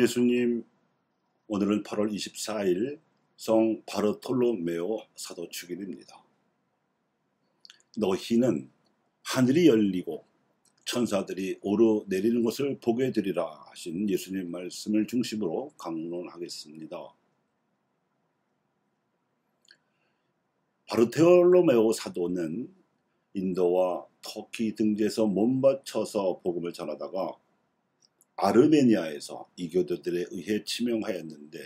예수님, 오늘은 8월 24일 성 바르톨로메오 사도 축일입니다. 너희는 하늘이 열리고 천사들이 오르내리는 것을 보게 되리라 하신 예수님 말씀을 중심으로 강론하겠습니다. 바르톨로메오 사도는 인도와 터키 등지에서 몸바쳐서 복음을 전하다가 아르메니아에서 이교도들에 의해 치명하였는데,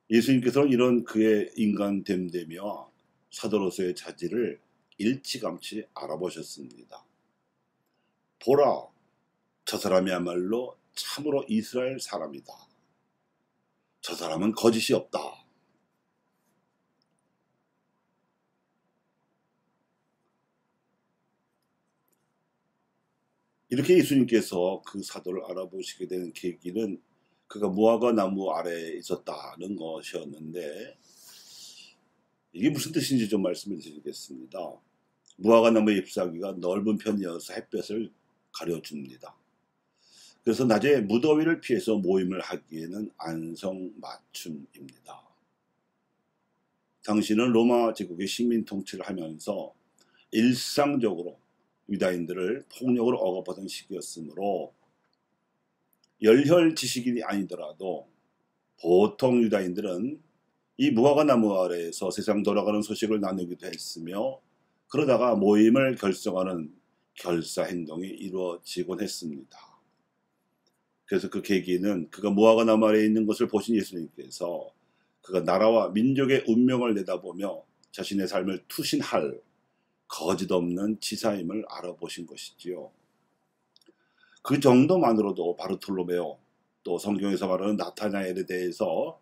예수님께서는 이런 그의 인간됨됨이와 사도로서의 자질을 일찌감치 알아보셨습니다. 보라, 저 사람이야말로 참으로 이스라엘 사람이다. 저 사람은 거짓이 없다. 이렇게 예수님께서 그 사도를 알아보시게 된 계기는 그가 무화과 나무 아래에 있었다는 것이었는데, 이게 무슨 뜻인지 좀 말씀을 드리겠습니다. 무화과 나무의 잎사귀가 넓은 편이어서 햇볕을 가려줍니다. 그래서 낮에 무더위를 피해서 모임을 하기에는 안성맞춤입니다. 당시는 로마 제국의 식민 통치를 하면서 일상적으로 유다인들을 폭력으로 억압하던 시기였으므로 열혈 지식인이 아니더라도 보통 유다인들은 이 무화과 나무 아래에서 세상 돌아가는 소식을 나누기도 했으며, 그러다가 모임을 결성하는 결사 행동이 이루어지곤 했습니다. 그래서 그 계기는 그가 무화과 나무 아래에 있는 것을 보신 예수님께서 그가 나라와 민족의 운명을 내다보며 자신의 삶을 투신할 거짓 없는 지사임을 알아보신 것이지요. 그 정도만으로도 바르톨로메오, 또 성경에서 말하는 나타나엘에 대해서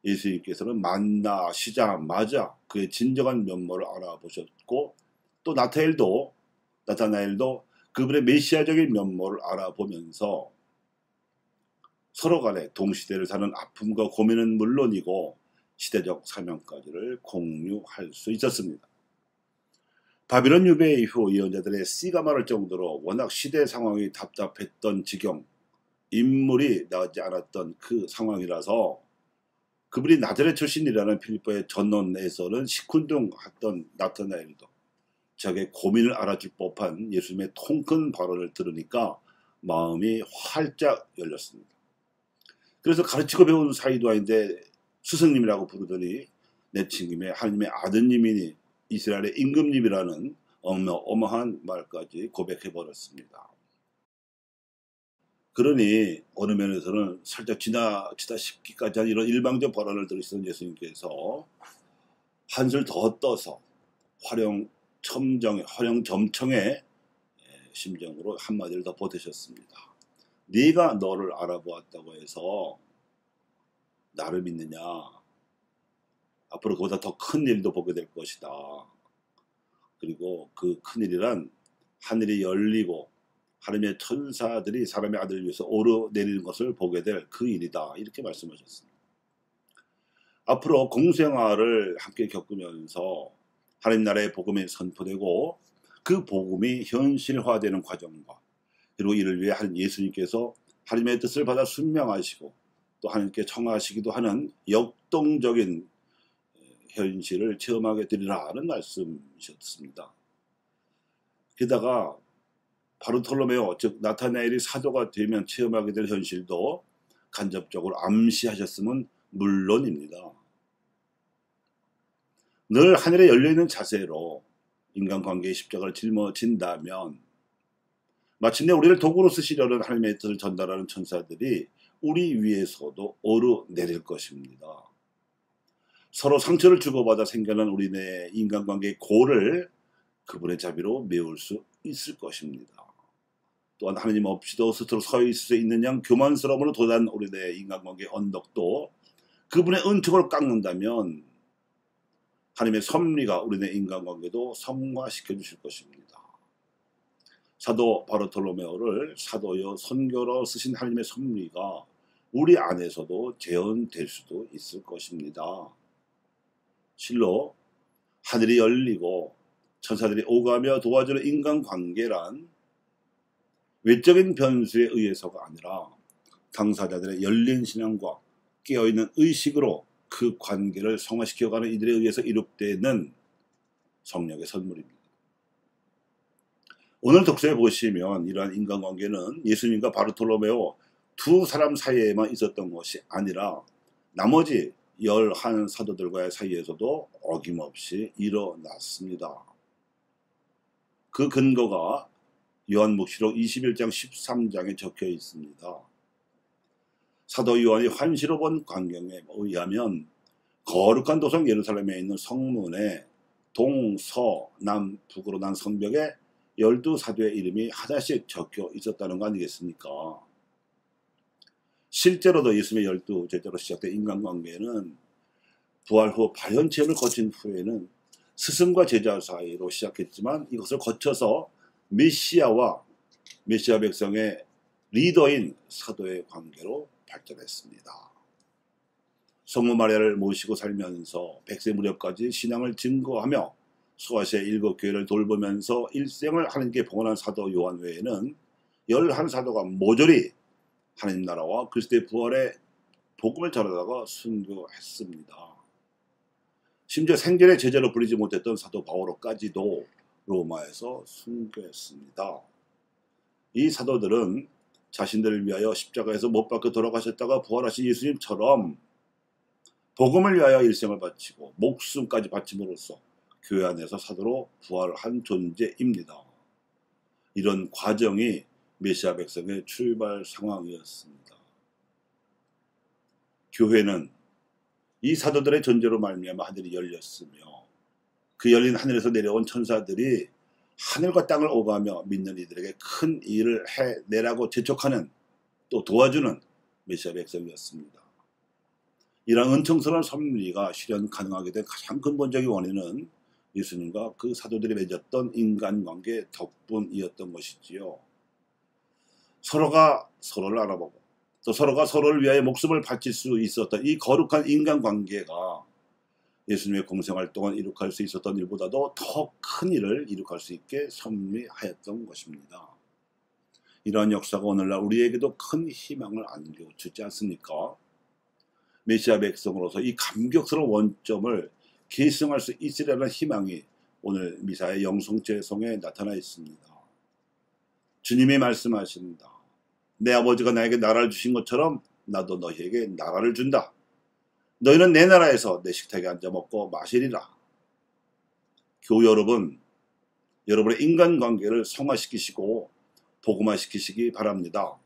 예수님께서는 만나시자마자 그의 진정한 면모를 알아보셨고, 또 나타나엘도 그분의 메시아적인 면모를 알아보면서 서로 간에 동시대를 사는 아픔과 고민은 물론이고 시대적 사명까지를 공유할 수 있었습니다. 바빌론 유배 이후 예언자들의 씨가 마를 정도로 워낙 시대 상황이 답답했던 지경, 인물이 나오지 않았던 그 상황이라서 그분이 나자렛 출신이라는 필리포의 전론에서는 시큰둥했던 나타나엘도 자기의 고민을 알아줄 법한 예수님의 통큰 발언을 들으니까 마음이 활짝 열렸습니다. 그래서 가르치고 배운 사이도 아닌데 스승님이라고 부르더니 내친김에 하나님의 아드님이니 이스라엘의 임금님이라는 어마어마한 말까지 고백해버렸습니다. 그러니 어느 면에서는 살짝 지나치다 싶기까지 한 이런 일방적 발언을 들으시던 예수님께서 한술 더 떠서 화령점청의 심정으로 한마디를 더 보태셨습니다. 네가 너를 알아보았다고 해서 나를 믿느냐? 앞으로 그보다 더 큰 일도 보게 될 것이다. 그리고 그 큰 일이란 하늘이 열리고 하나님의 천사들이 사람의 아들을 위해서 오르내리는 것을 보게 될 그 일이다. 이렇게 말씀하셨습니다. 앞으로 공생활을 함께 겪으면서 하나님 나라의 복음이 선포되고 그 복음이 현실화되는 과정과, 그리고 이를 위해 예수님께서 하나님의 뜻을 받아 순명하시고 또 하나님께 청하시기도 하는 역동적인 현실을 체험하게 되리라는 말씀이셨습니다. 게다가 바르톨로메오, 즉 나타나엘이 사도가 되면 체험하게 될 현실도 간접적으로 암시하셨음은 물론입니다. 늘 하늘에 열려있는 자세로 인간관계의 십자가를 짊어진다면 마침내 우리를 도구로 쓰시려는 하나님의 뜻을 전달하는 천사들이 우리 위에서도 오르내릴 것입니다. 서로 상처를 주고받아 생겨난 우리네 인간관계의 골을 그분의 자비로 메울 수 있을 것입니다. 또한 하나님 없이도 스스로 서 있을 수 있는 양 교만스러움으로 돋한 우리네 인간관계의 언덕도 그분의 은총을 깎는다면 하나님의 섭리가 우리네 인간관계도 성화시켜 주실 것입니다. 사도 바르톨로메오를 사도여 선교로 쓰신 하나님의 섭리가 우리 안에서도 재현될 수도 있을 것입니다. 실로 하늘이 열리고 천사들이 오가며 도와주는 인간관계란 외적인 변수에 의해서가 아니라 당사자들의 열린 신앙과 깨어있는 의식으로 그 관계를 성화시켜가는 이들에 의해서 이룩되는 성령의 선물입니다. 오늘 독서에 보시면 이러한 인간관계는 예수님과 바르톨로메오 두 사람 사이에만 있었던 것이 아니라 나머지 11 사도들과의 사이에서도 어김없이 일어났습니다. 그 근거가 요한복음록 21장 13장에 적혀 있습니다. 사도 요한이 환시로 본 광경에 의하면 거룩한 도성 예루살렘에 있는 성문에 동, 서, 남, 북으로 난 성벽에 12사도의 이름이 하나씩 적혀 있었다는 거 아니겠습니까? 실제로도 예수님의 12제자로 시작된 인간관계는 부활 후 발현체험을 거친 후에는 스승과 제자 사이로 시작했지만 이것을 거쳐서 메시아와 메시아 백성의 리더인 사도의 관계로 발전했습니다. 성모 마리아를 모시고 살면서 100세 무렵까지 신앙을 증거하며 소아시아 7교회를 돌보면서 일생을 하나님께 봉헌한 사도 요한 외에는 11사도가 모조리 하나님 나라와 그리스도의 부활의 복음을 전하다가 순교했습니다. 심지어 생전에 제자로 부르지 못했던 사도 바오로까지도 로마에서 순교했습니다. 이 사도들은 자신들을 위하여 십자가에서 못 박혀 돌아가셨다가 부활하신 예수님처럼 복음을 위하여 일생을 바치고 목숨까지 바침으로써 교회 안에서 사도로 부활한 존재입니다. 이런 과정이 메시아 백성의 출발 상황이었습니다. 교회는 이 사도들의 존재로 말미암아 하늘이 열렸으며 그 열린 하늘에서 내려온 천사들이 하늘과 땅을 오가며 믿는 이들에게 큰 일을 해내라고 재촉하는 또 도와주는 메시아 백성이었습니다. 이러한 은총스러운 섭리가 실현 가능하게 된 가장 근본적인 원인은 예수님과 그 사도들이 맺었던 인간관계 덕분이었던 것이지요. 서로가 서로를 알아보고 또 서로가 서로를 위하여 목숨을 바칠 수 있었던 이 거룩한 인간관계가 예수님의 공생활 동안 이룩할 수 있었던 일보다도 더 큰 일을 이룩할 수 있게 섭리하였던 것입니다. 이러한 역사가 오늘날 우리에게도 큰 희망을 안겨주지 않습니까? 메시아 백성으로서 이 감격스러운 원점을 계승할 수 있으려는 희망이 오늘 미사의 영성제송에 나타나 있습니다. 주님이 말씀하십니다. 내 아버지가 나에게 나라를 주신 것처럼 나도 너희에게 나라를 준다. 너희는 내 나라에서 내 식탁에 앉아 먹고 마시리라. 교우 여러분, 여러분의 인간관계를 성화시키시고 복음화시키시기 바랍니다.